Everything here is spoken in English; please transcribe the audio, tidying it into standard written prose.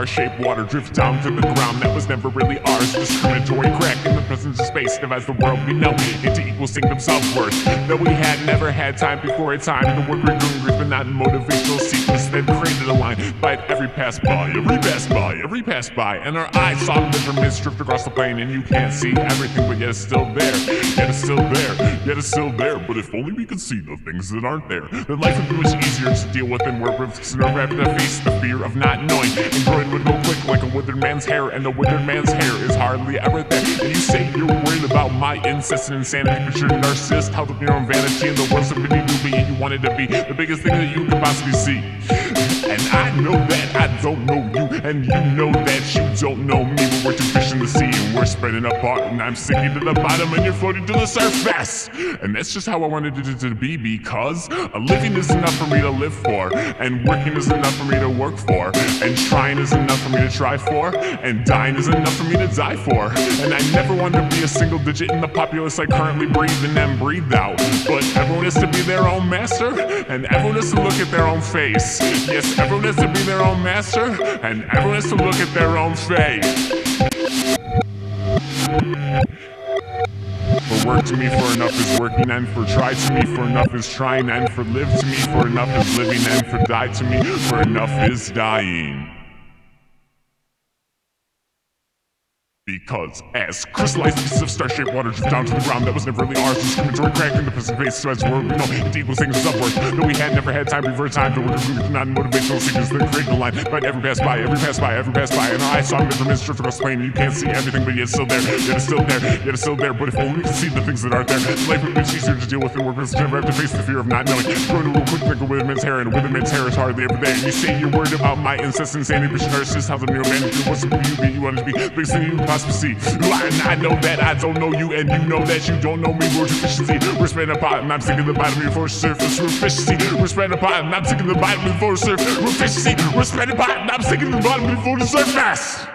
star-shaped water drifts down to the ground that was never really ours. Discriminatory crack in the presence of space divides the world we know into equal synced self-worth. Though we had never had time before a time to work with gurus, but not in motivational sequence that created a line. By every pass by, every pass by, every pass by, and our eyes saw the measurements drift across the plane, and you can't see everything, but yet it's still there. Yet it's still there. Yet it's still there. But if only we could see the things that aren't there, then life would be much easier to deal with and work with. So never have to face the fear of not knowing. And growing would go quick like a withered man's hair, and the withered man's hair is hardly ever there. And you say you're worried about my incessant insanity, but you're a narcissist, held up your own vanity, and the world's a mini movie, and you wanted to be the biggest thing that you could possibly see. And I know that I don't know you, and you know that you don't know me, but we're two fish in the sea, and we're spreading apart, and I'm sinking to the bottom, and you're floating to the surface. And that's just how I wanted it to be, because a living is enough for me to live for, and working is enough for me to work for, and trying is enough for me to try for, and dying is enough for me to die for. And I never wanted to be a single digit in the populace I currently breathe in and breathe out. But everyone has to be their own master, and everyone has to look at their own face. Yes, everyone has to be their own master, and everyone has to look at their own face. For work to me for enough is working, and for try to me for enough is trying, and for live to me for enough is living, and for die to me for enough is dying. Because as crystallized pieces of star-shaped water drift down to the ground that was never really ours, discriminatory crack in the present face, so as world we know it equals things of upward. Though we had never had time before time to work with non-motivational seekers that create the line. But every pass by, every pass by, every pass by, and our eyes saw measurements drift across the plane, and you can't see everything, but yet it's still there. Yet it's still there. Yet it's still there. But if only we could see the things that aren't there, life would be much easier to deal with and work with. So never have to face the fear of not knowing. Growing real quick like a withered man's hair, and a withered man's hair is hardly ever there. And you say you're worried about my incessant insanity, but you're narcissist, how the new manager wants to be you want to be the biggest thing you can possibly see. And I know that I don't know you, and you know that you don't know me. We're deficiency. We're spreading apart, and I'm sinking the bottom before the surface. We're efficiency. We're spreading apart, and I'm sinking the bottom before the surface. We're efficiency. We're spreading apart, and I'm sinking the bottom before the surface.